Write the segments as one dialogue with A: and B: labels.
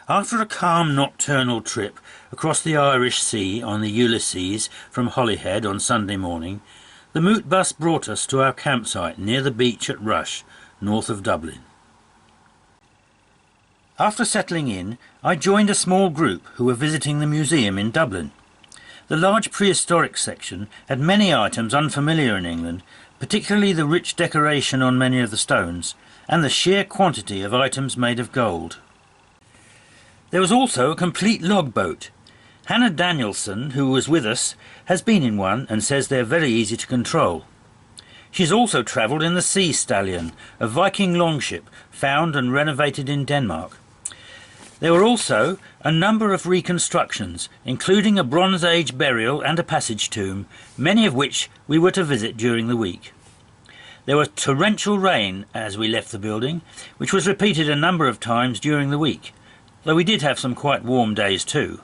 A: After a calm nocturnal trip across the Irish Sea on the Ulysses from Holyhead on Sunday morning, the Moot bus brought us to our campsite near the beach at Rush, north of Dublin. After settling in, I joined a small group who were visiting the museum in Dublin. The large prehistoric section had many items unfamiliar in England, particularly the rich decoration on many of the stones, and the sheer quantity of items made of gold. There was also a complete logboat. Hannah Danielson, who was with us, has been in one and says they're very easy to control. She's also travelled in the Sea Stallion, a Viking longship found and renovated in Denmark. There were also a number of reconstructions, including a Bronze Age burial and a passage tomb, many of which we were to visit during the week. There was torrential rain as we left the building, which was repeated a number of times during the week, though we did have some quite warm days too.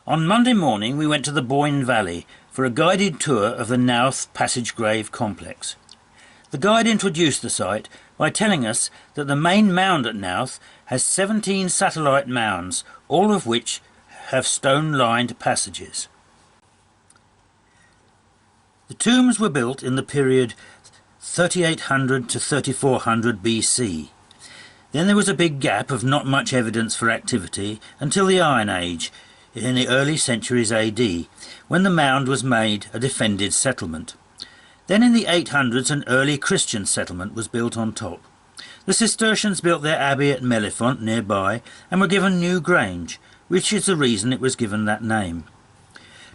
A: On Monday morning we went to the Boyne Valley for a guided tour of the Knowth Passage Grave complex. The guide introduced the site by telling us that the main mound at Knowth has 17 satellite mounds, all of which have stone-lined passages. The tombs were built in the period 3800 to 3400 BC. Then there was a big gap of not much evidence for activity until the Iron Age, in the early centuries AD, when the mound was made a defended settlement. Then in the 800s an early Christian settlement was built on top. The Cistercians built their abbey at Mellifont nearby and were given Newgrange, which is the reason it was given that name.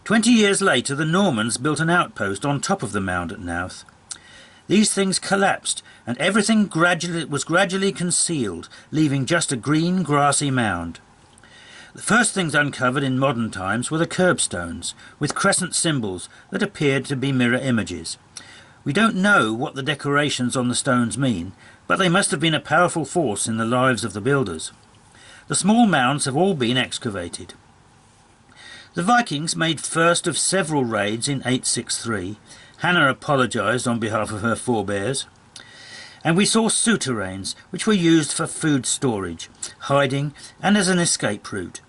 A: 20 years later the Normans built an outpost on top of the mound at Knowth. These things collapsed and everything was gradually concealed, leaving just a green grassy mound. The first things uncovered in modern times were the curbstones, with crescent symbols that appeared to be mirror images. We don't know what the decorations on the stones mean, but they must have been a powerful force in the lives of the builders. The small mounds have all been excavated. The Vikings made first of several raids in 863. Hannah apologised on behalf of her forebears. And we saw souterrains, which were used for food storage, hiding, and as an escape route.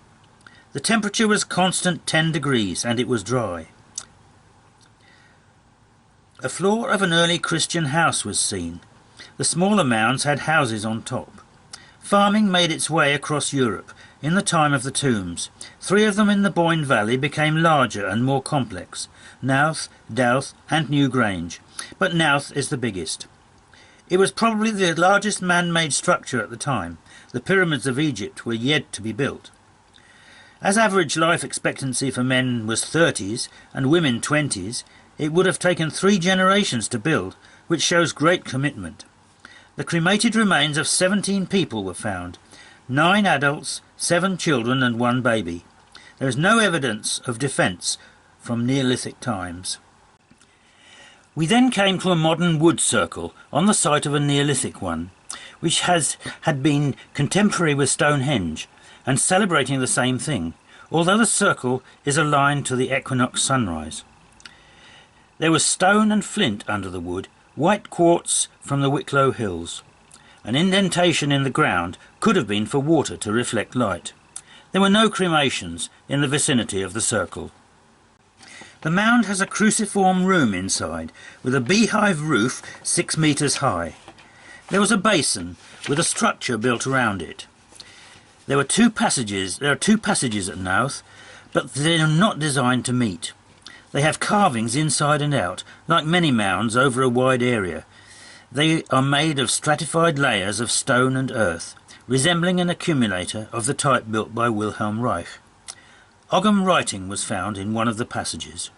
A: The temperature was constant 10 degrees, and it was dry. A floor of an early Christian house was seen. The smaller mounds had houses on top. Farming made its way across Europe in the time of the tombs. 3 of them in the Boyne Valley became larger and more complex: Knowth, Dowth and Newgrange, but Knowth is the biggest. It was probably the largest man-made structure at the time. The pyramids of Egypt were yet to be built. As average life expectancy for men was 30s and women 20s, it would have taken 3 generations to build, which shows great commitment. The cremated remains of 17 people were found, 9 adults, 7 children and 1 baby. There is no evidence of defence from Neolithic times. We then came to a modern wood circle on the site of a Neolithic one, which had been contemporary with Stonehenge and celebrating the same thing, although the circle is aligned to the equinox sunrise. There was stone and flint under the wood, white quartz from the Wicklow Hills. An indentation in the ground could have been for water to reflect light. There were no cremations in the vicinity of the circle. The mound has a cruciform room inside, with a beehive roof 6 metres high. There was a basin with a structure built around it. There are 2 passages at Knowth, but they are not designed to meet. They have carvings inside and out, like many mounds over a wide area. They are made of stratified layers of stone and earth, resembling an accumulator of the type built by Wilhelm Reich. Ogham writing was found in one of the passages.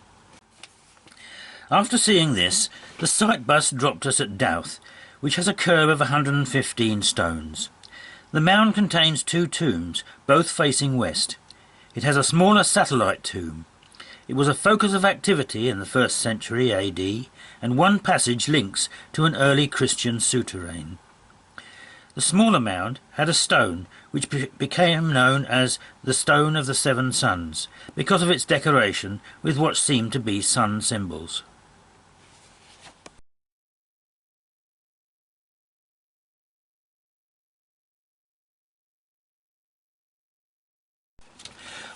A: After seeing this, the site bus dropped us at Dowth, which has a curve of 115 stones. The mound contains 2 tombs, both facing west. It has a smaller satellite tomb. It was a focus of activity in the 1st century AD, and one passage links to an early Christian souterrain. The smaller mound had a stone which became known as the Stone of the 7 Suns, because of its decoration with what seemed to be sun symbols.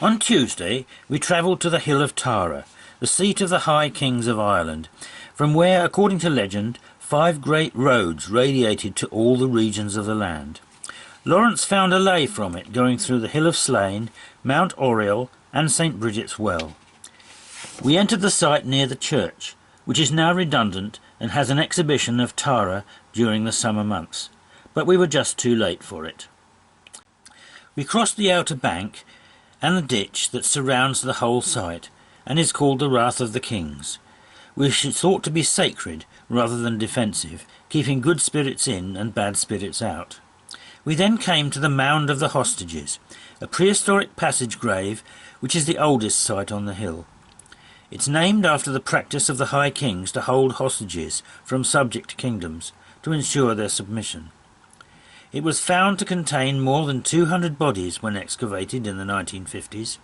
A: On Tuesday we travelled to the Hill of Tara, the seat of the High Kings of Ireland, from where, according to legend, 5 great roads radiated to all the regions of the land. Laurence found a ley from it going through the Hill of Slane, Mount Oriel and St. Bridget's Well. We entered the site near the church, which is now redundant and has an exhibition of Tara during the summer months, but we were just too late for it. We crossed the outer bank and the ditch that surrounds the whole site and is called the Wrath of the Kings, which is thought to be sacred rather than defensive, keeping good spirits in and bad spirits out. We then came to the Mound of the Hostages, a prehistoric passage grave which is the oldest site on the hill. It's named after the practice of the High Kings to hold hostages from subject kingdoms to ensure their submission. It was found to contain more than 200 bodies when excavated in the 1950s.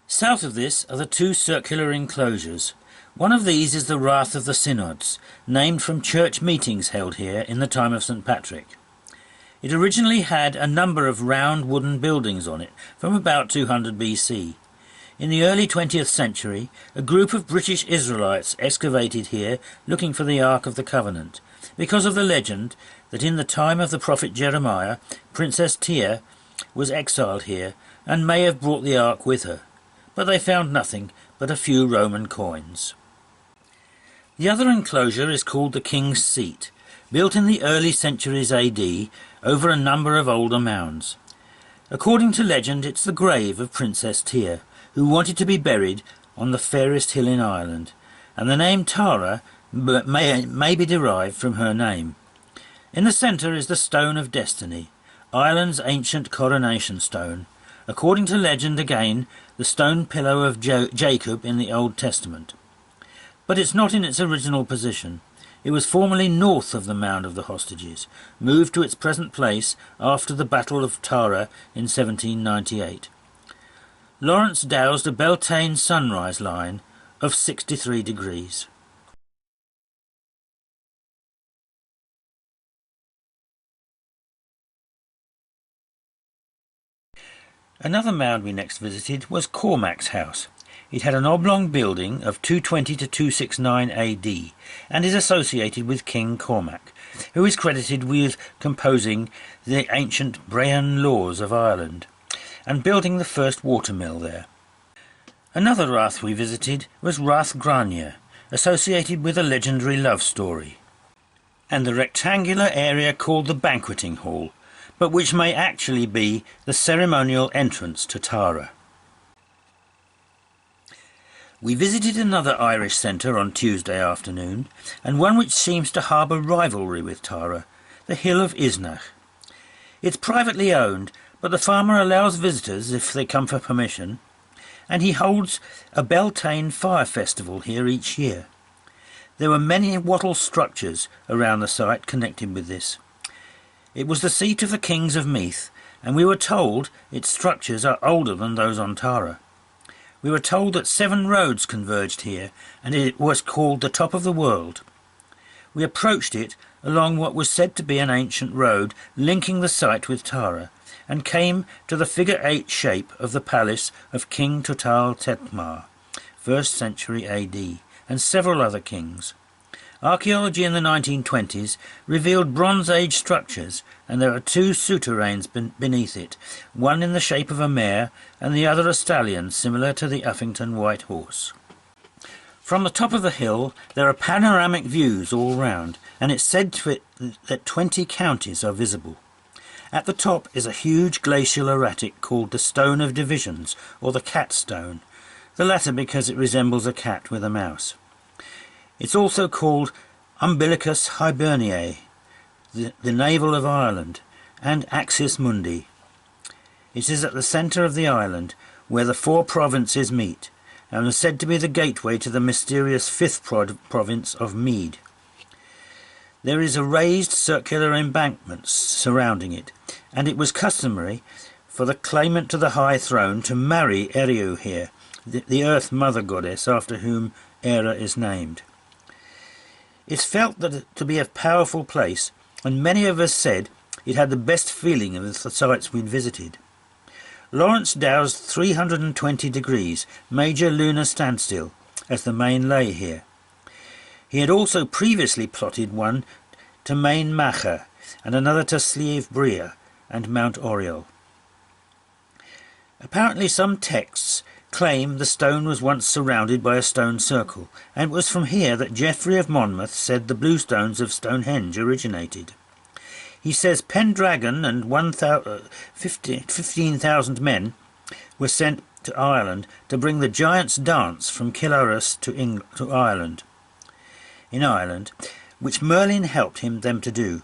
A: South of this are the 2 circular enclosures. One of these is the Wrath of the Synods, named from church meetings held here in the time of St. Patrick. It originally had a number of round wooden buildings on it from about 200 BC. In the early 20th century, a group of British Israelites excavated here looking for the Ark of the Covenant, because of the legend that in the time of the prophet Jeremiah, Princess Tia was exiled here and may have brought the Ark with her, but they found nothing but a few Roman coins. The other enclosure is called the King's Seat, built in the early centuries AD over a number of older mounds. According to legend, it's the grave of Princess Tia, who wanted to be buried on the fairest hill in Ireland, and the name Tara may be derived from her name. In the centre is the Stone of Destiny, Ireland's ancient coronation stone, according to legend again the stone pillow of Jacob in the Old Testament. But it's not in its original position. It was formerly north of the Mound of the Hostages, moved to its present place after the Battle of Tara in 1798. Laurence dowsed a Beltane sunrise line of 63 degrees. Another mound we next visited was Cormac's house. It had an oblong building of 220 to 269 AD and is associated with King Cormac, who is credited with composing the ancient Brehon laws of Ireland and building the first watermill there. Another Rath we visited was Rath Grania, associated with a legendary love story, and the rectangular area called the Banqueting Hall, but which may actually be the ceremonial entrance to Tara. We visited another Irish centre on Tuesday afternoon, and one which seems to harbour rivalry with Tara, the Hill of Uisneach. It's privately owned, but the farmer allows visitors if they come for permission, and he holds a Beltane fire festival here each year. There were many wattle structures around the site connected with this. It was the seat of the kings of Meath, and we were told its structures are older than those on Tara. We were told that 7 roads converged here, and it was called the Top of the World. We approached it along what was said to be an ancient road linking the site with Tara, and came to the figure 8 shape of the palace of King Tuathal Tetmar, 1st century AD, and several other kings. Archaeology in the 1920s revealed Bronze Age structures, and there are 2 souterrains beneath it, one in the shape of a mare and the other a stallion similar to the Uffington White Horse. From the top of the hill there are panoramic views all round, and it's said that 20 counties are visible. At the top is a huge glacial erratic called the Stone of Divisions, or the Cat Stone, the latter because it resembles a cat with a mouse. It's also called Umbilicus Hiberniae, the navel of Ireland, and Axis Mundi. It is at the centre of the island, where the 4 provinces meet, and is said to be the gateway to the mysterious 5th province of Mead. There is a raised circular embankment surrounding it, and it was customary for the claimant to the high throne to marry Eriu here, the Earth Mother Goddess after whom Era is named. It's felt that to be a powerful place, and many of us said it had the best feeling of the sites we'd visited. Laurence dowsed 320 degrees, major lunar standstill, as the main lay here. He had also previously plotted one to Main Macha and another to Slieve Bria and Mount Oriel. Apparently some texts claim the stone was once surrounded by a stone circle, and it was from here that Geoffrey of Monmouth said the blue stones of Stonehenge originated. He says Pendragon and 15,000 men were sent to Ireland to bring the giant's dance from Killarus to Ireland, which Merlin helped them to do.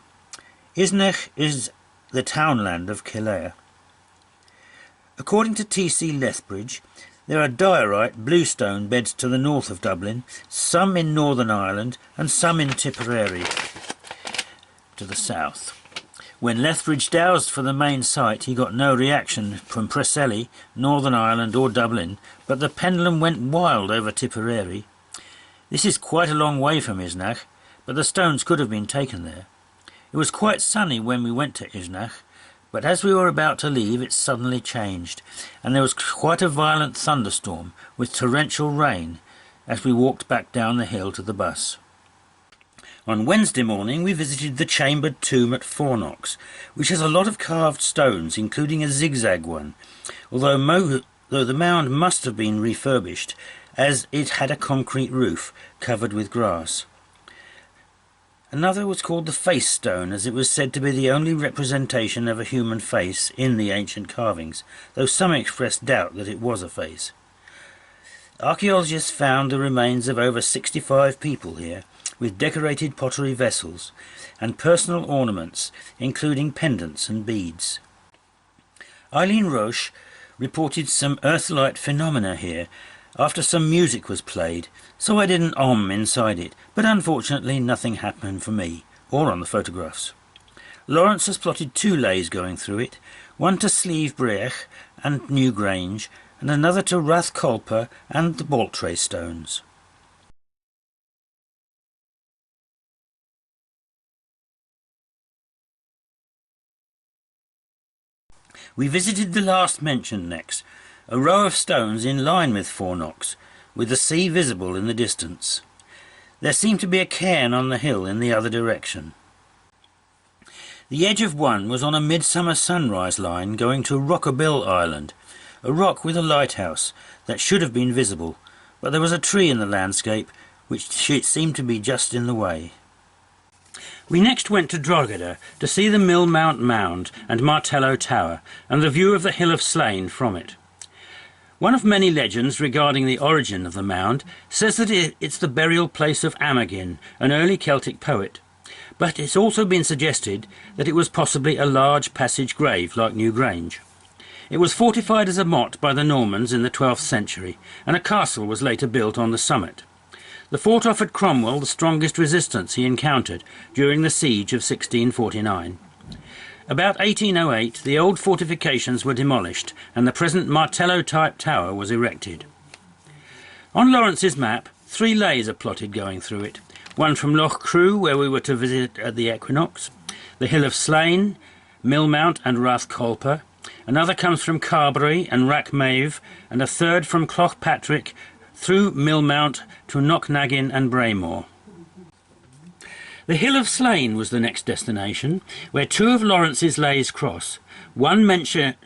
A: Uisneach is the townland of Kildare. According to T.C. Lethbridge, there are diorite bluestone beds to the north of Dublin, some in Northern Ireland and some in Tipperary to the south. When Lethbridge dowsed for the main site, he got no reaction from Preseli, Northern Ireland or Dublin, but the pendulum went wild over Tipperary. This is quite a long way from Uisneach, but the stones could have been taken there. It was quite sunny when we went to Uisneach, but as we were about to leave it suddenly changed, and there was quite a violent thunderstorm with torrential rain as we walked back down the hill to the bus. On Wednesday morning we visited the chambered tomb at Fourknocks, which has a lot of carved stones, including a zigzag one, although the mound must have been refurbished, as it had a concrete roof covered with grass. Another was called the face stone, as it was said to be the only representation of a human face in the ancient carvings, though some expressed doubt that it was a face. Archaeologists found the remains of over 65 people here, with decorated pottery vessels and personal ornaments, including pendants and beads. Eileen Roche reported some earth-light phenomena here after some music was played, so I did an inside it, but unfortunately nothing happened for me, or on the photographs. Laurence has plotted 2 leys going through it, one to Slieve Bria and Newgrange, and another to Rathcolpa and the Baltray Stones. We visited the last mentioned next, a row of stones in line with Fourknocks, with the sea visible in the distance. There seemed to be a cairn on the hill in the other direction. The edge of one was on a midsummer sunrise line going to Rockabill Island, a rock with a lighthouse that should have been visible, but there was a tree in the landscape which seemed to be just in the way. We next went to Drogheda to see the Millmount Mound and Martello Tower, and the view of the Hill of Slane from it. One of many legends regarding the origin of the mound says that it's the burial place of Amagin, an early Celtic poet, but it's also been suggested that it was possibly a large passage grave like Newgrange. It was fortified as a motte by the Normans in the 12th century, and a castle was later built on the summit. The fort offered Cromwell the strongest resistance he encountered during the siege of 1649. About 1808 the old fortifications were demolished and the present Martello-type tower was erected. On Laurence's map 3 leys are plotted going through it, one from Loughcrew, where we were to visit at the Equinox, the Hill of Slane, Millmount and Rathcolpa, another comes from Carbery and Rackmaeve, and a third from Clochpatrick through Millmount to Knocknaggin and Braymore. The Hill of Slane was the next destination, where 2 of Laurence's leys cross, one mentioned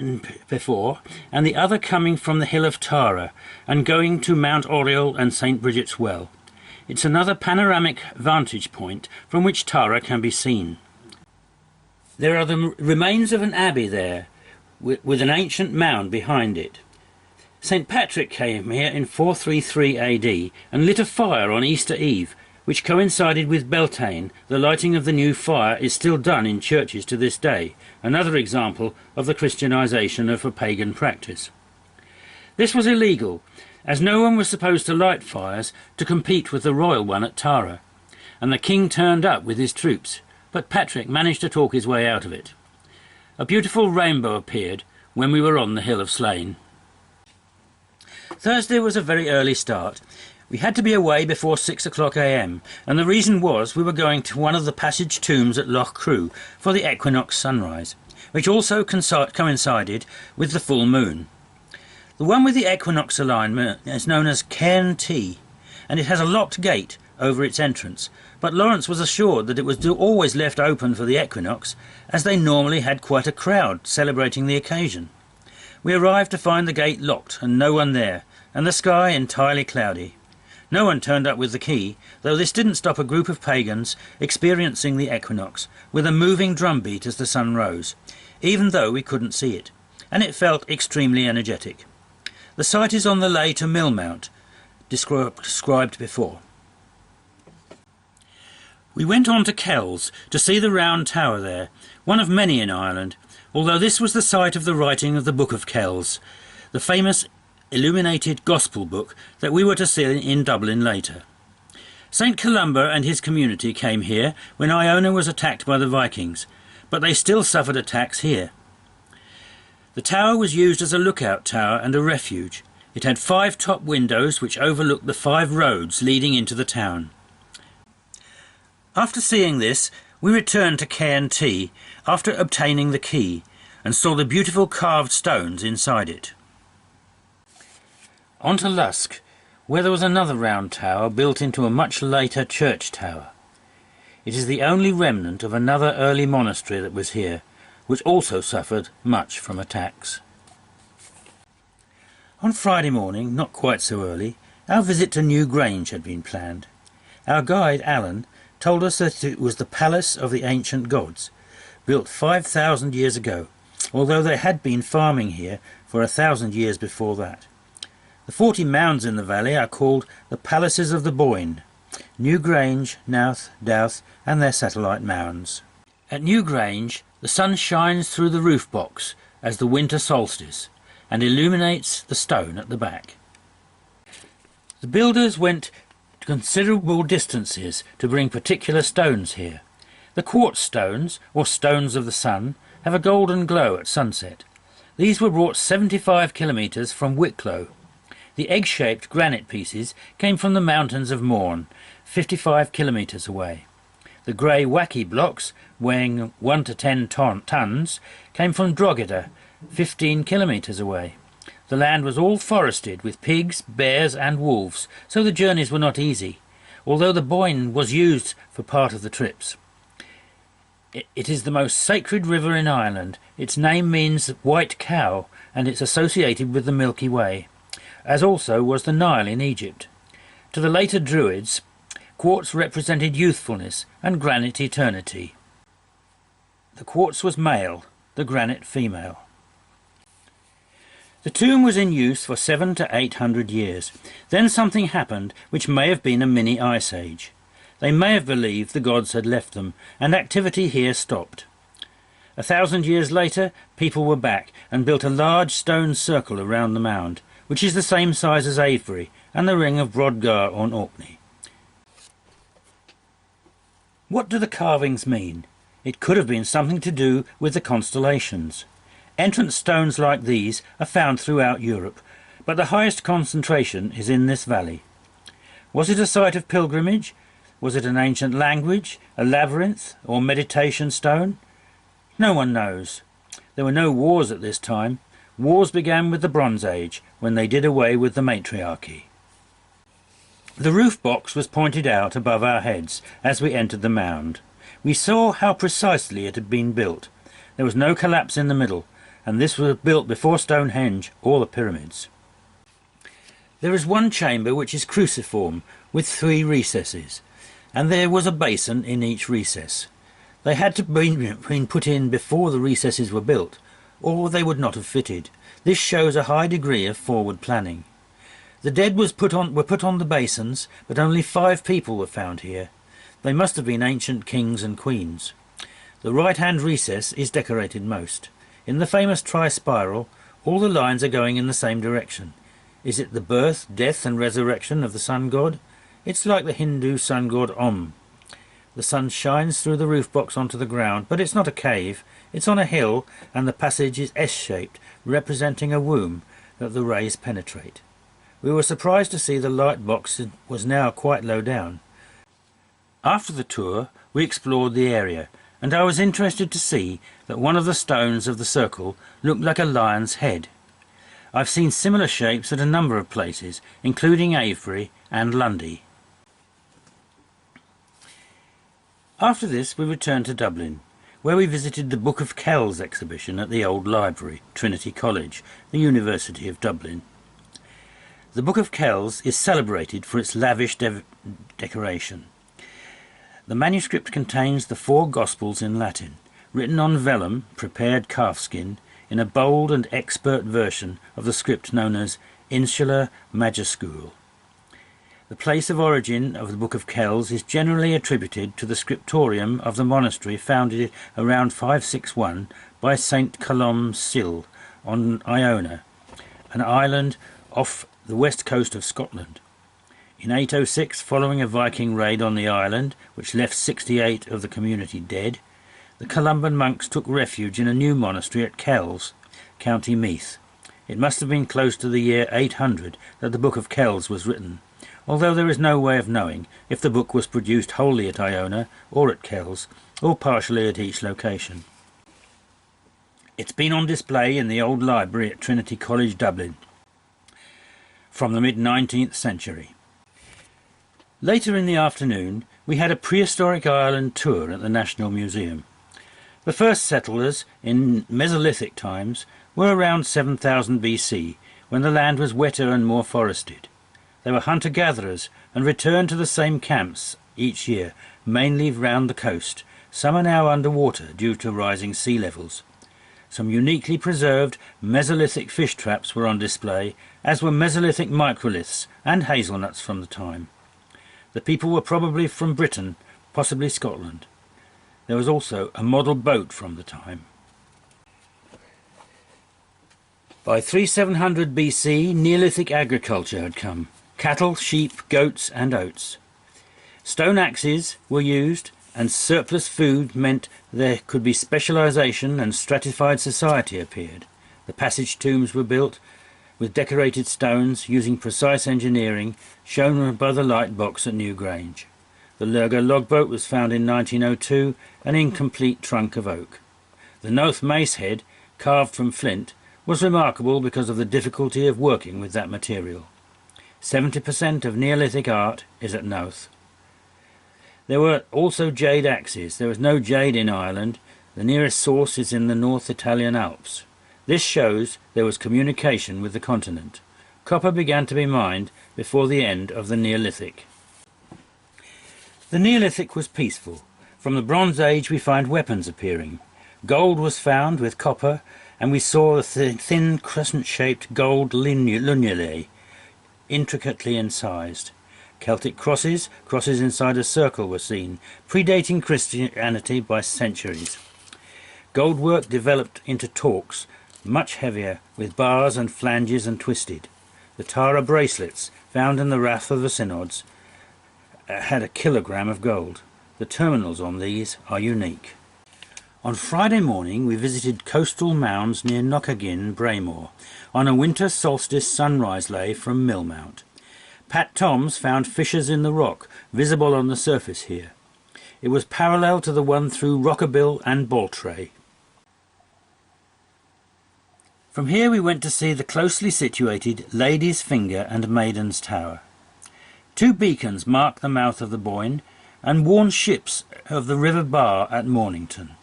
A: before, and the other coming from the Hill of Tara, and going to Mount Oriel and St. Bridget's Well. It's another panoramic vantage point from which Tara can be seen. There are the remains of an abbey there, with an ancient mound behind it. St. Patrick came here in 433 AD and lit a fire on Easter Eve, which coincided with Beltane. The lighting of the new fire is still done in churches to this day, another example of the Christianization of a pagan practice. This was illegal, as no one was supposed to light fires to compete with the royal one at Tara, and the king turned up with his troops, but Patrick managed to talk his way out of it. A beautiful rainbow appeared when we were on the Hill of Slane. Thursday was a very early start. We had to be away before 6 o'clock AM, and the reason was we were going to one of the passage tombs at Loughcrew for the equinox sunrise. which also coincided with the full moon. The one with the equinox alignment is known as Cairn T, and it has a locked gate over its entrance, but Laurence was assured that it was always left open for the equinox, as they normally had quite a crowd celebrating the occasion. We arrived to find the gate locked and no one there, and the sky entirely cloudy. No one turned up with the key, though this didn't stop a group of pagans experiencing the equinox with a moving drumbeat as the sun rose, even though we couldn't see it, and it felt extremely energetic. The site is on the Ley to Millmount, described before. We went on to Kells to see the round tower there, one of many in Ireland, although this was the site of the writing of the Book of Kells, the famous illuminated gospel book that we were to see in Dublin later. St. Columba and his community came here when Iona was attacked by the Vikings, but they still suffered attacks here. The tower was used as a lookout tower and a refuge. It had 5 top windows which overlooked the 5 roads leading into the town. After seeing this, we returned to Cairn T after obtaining the key and saw the beautiful carved stones inside it. On to Lusk, where there was another round tower built into a much later church tower. It is the only remnant of another early monastery that was here, which also suffered much from attacks. On Friday morning, not quite so early, our visit to Newgrange had been planned. Our guide, Alan, told us that it was the palace of the ancient gods, built 5,000 years ago, although they had been farming here for 1,000 years before that. The 40 mounds in the valley are called the palaces of the Boyne, Newgrange, Knowth, Dowth and their satellite mounds. At Newgrange, the sun shines through the roof box as the winter solstice and illuminates the stone at the back. The builders went to considerable distances to bring particular stones here. The quartz stones, or stones of the sun, have a golden glow at sunset. These were brought 75 kilometres from Wicklow. The egg-shaped granite pieces came from the mountains of Mourne, 55 kilometres away. The grey wacky blocks, weighing 1 to 10 tons, came from Drogheda, 15 kilometres away. The land was all forested with pigs, bears and wolves, so the journeys were not easy, although the Boyne was used for part of the trips. It is the most sacred river in Ireland. Its name means white cow, and it's associated with the Milky Way, as also was the Nile in Egypt. To the later Druids, quartz represented youthfulness and granite eternity. The quartz was male, the granite female. The tomb was in use for 700 to 800 years. Then something happened which may have been a mini ice age. They may have believed the gods had left them, and activity here stopped. 1,000 years later, people were back and built a large stone circle around the mound, which is the same size as Avebury and the ring of Brodgar on Orkney. What do the carvings mean? It could have been something to do with the constellations. Entrance stones like these are found throughout Europe, but the highest concentration is in this valley. Was it a site of pilgrimage? Was it an ancient language, a labyrinth, or meditation stone? No one knows. There were no wars at this time. Wars began with the Bronze Age, when they did away with the matriarchy. The roof box was pointed out above our heads as we entered the mound. We saw how precisely it had been built. There was no collapse in the middle, and this was built before Stonehenge or the pyramids. There is one chamber which is cruciform, with 3 recesses, and there was a basin in each recess. They had to be put in before the recesses were built, or they would not have fitted. This shows a high degree of forward planning. The dead were put on the basins, but only 5 people were found here. They must have been ancient kings and queens. The right-hand recess is decorated most. In the famous tri-spiral, all the lines are going in the same direction. Is it the birth, death and resurrection of the sun god? It's like the Hindu sun god Om. The sun shines through the roof box onto the ground, but it's not a cave. It's on a hill, and the passage is S-shaped, representing a womb that the rays penetrate. We were surprised to see the light box was now quite low down. After the tour, we explored the area and I was interested to see that one of the stones of the circle looked like a lion's head. I've seen similar shapes at a number of places, including Avebury and Lundy. After this we returned to Dublin, where we visited the Book of Kells exhibition at the Old Library, Trinity College, the University of Dublin. The Book of Kells is celebrated for its lavish decoration. The manuscript contains the 4 Gospels in Latin, written on vellum, prepared calfskin, in a bold and expert version of the script known as Insula Majuscule. The place of origin of the Book of Kells is generally attributed to the scriptorium of the monastery founded around 561 by St. Columb Sill on Iona, an island off the west coast of Scotland. In 806, following a Viking raid on the island, which left 68 of the community dead, the Columban monks took refuge in a new monastery at Kells, County Meath. It must have been close to the year 800 that the Book of Kells was written, although there is no way of knowing if the book was produced wholly at Iona or at Kells, or partially at each location. It's been on display in the old library at Trinity College, Dublin, from the mid-19th century. Later in the afternoon, we had a prehistoric island tour at the National Museum. The first settlers in Mesolithic times were around 7000 BC, when the land was wetter and more forested. They were hunter-gatherers and returned to the same camps each year, mainly round the coast. Some are now underwater due to rising sea levels. Some uniquely preserved Mesolithic fish traps were on display, as were Mesolithic microliths and hazelnuts from the time. The people were probably from Britain, possibly Scotland. There was also a model boat from the time. By 3700 BC, Neolithic agriculture had come. Cattle, sheep, goats and oats. Stone axes were used, and surplus food meant there could be specialisation, and stratified society appeared. The passage tombs were built with decorated stones using precise engineering, shown by the light box at Newgrange. The Lurga logboat was found in 1902, an incomplete trunk of oak. The Knowth mace head, carved from flint, was remarkable because of the difficulty of working with that material. 70% of Neolithic art is at Knowth. There were also jade axes. There was no jade in Ireland. The nearest source is in the North Italian Alps. This shows there was communication with the continent. Copper began to be mined before the end of the Neolithic. The Neolithic was peaceful. From the Bronze Age we find weapons appearing. Gold was found with copper, and we saw the thin crescent-shaped gold lunulae, intricately incised. Celtic crosses inside a circle were seen, predating Christianity by centuries. Goldwork developed into torques, much heavier, with bars and flanges and twisted. The Tara bracelets, found in the Rath of the Synods, had a kilogram of gold. The terminals on these are unique. On Friday morning we visited coastal mounds near Knockagin, Braymore, on a winter solstice sunrise lay from Millmount. Pat Toms found fissures in the rock, visible on the surface here. It was parallel to the one through Rockabill and Baltray. From here we went to see the closely situated Lady's Finger and Maiden's Tower. 2 beacons mark the mouth of the Boyne, and warn ships of the River Bar at Mornington.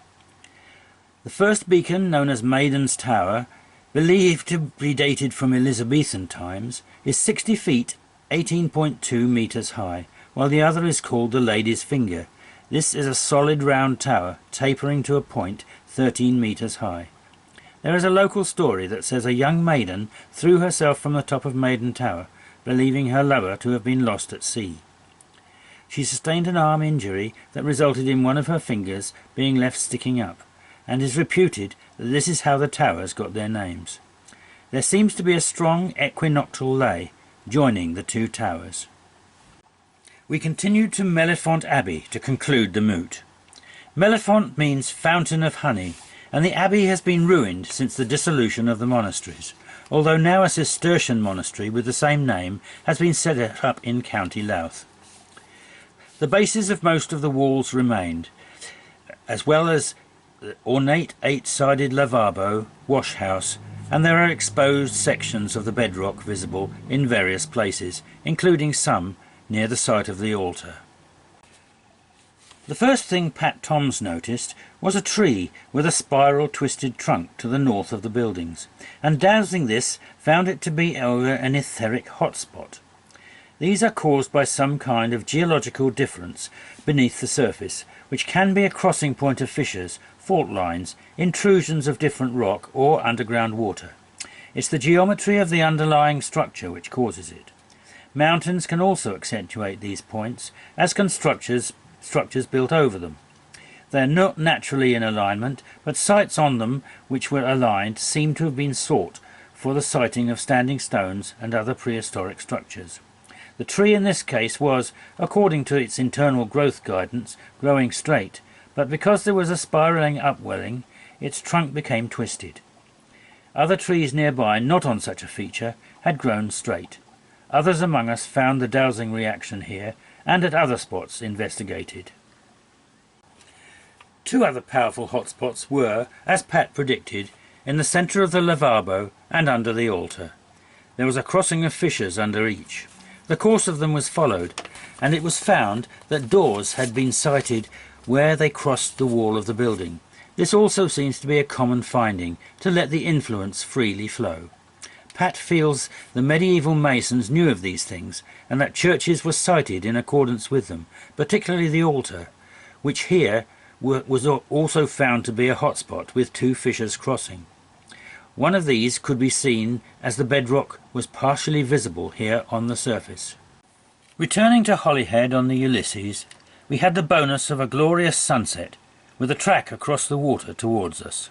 A: The first beacon, known as Maiden's Tower, believed to be dated from Elizabethan times, is 60 feet, 18.2 metres high, while the other is called the Lady's Finger. This is a solid round tower, tapering to a point 13 metres high. There is a local story that says a young maiden threw herself from the top of Maiden Tower, believing her lover to have been lost at sea. She sustained an arm injury that resulted in one of her fingers being left sticking up, and is reputed that this is how the towers got their names. There seems to be a strong equinoctial ley joining the 2 towers. We continued to Mellifont Abbey to conclude the Moot. Mellifont means fountain of honey, and the abbey has been ruined since the dissolution of the monasteries, although now a Cistercian monastery with the same name has been set up in County Louth. The bases of most of the walls remained, as well as the ornate 8-sided lavabo, wash house, and there are exposed sections of the bedrock visible in various places, including some near the site of the altar. The first thing Pat Toms noticed was a tree with a spiral twisted trunk to the north of the buildings, and dowsing this found it to be over an etheric hotspot. These are caused by some kind of geological difference beneath the surface, which can be a crossing point of fissures, fault lines, intrusions of different rock or underground water. It's the geometry of the underlying structure which causes it. Mountains can also accentuate these points, as can structures built over them. They are not naturally in alignment, but sites on them which were aligned seem to have been sought for the siting of standing stones and other prehistoric structures. The tree in this case was, according to its internal growth guidance, growing straight, but because there was a spiralling upwelling, its trunk became twisted. Other trees nearby, not on such a feature, had grown straight. Others among us found the dowsing reaction here and at other spots investigated. Two other powerful hotspots were, as Pat predicted, in the centre of the lavabo and under the altar. There was a crossing of fissures under each. The course of them was followed, and it was found that doors had been sited where they crossed the wall of the building. This also seems to be a common finding, to let the influence freely flow. Pat feels the medieval masons knew of these things, and that churches were sited in accordance with them, particularly the altar, which here was also found to be a hotspot with two fissures crossing. One of these could be seen as the bedrock was partially visible here on the surface. Returning to Holyhead on the Ulysses, we had the bonus of a glorious sunset, with a track across the water towards us.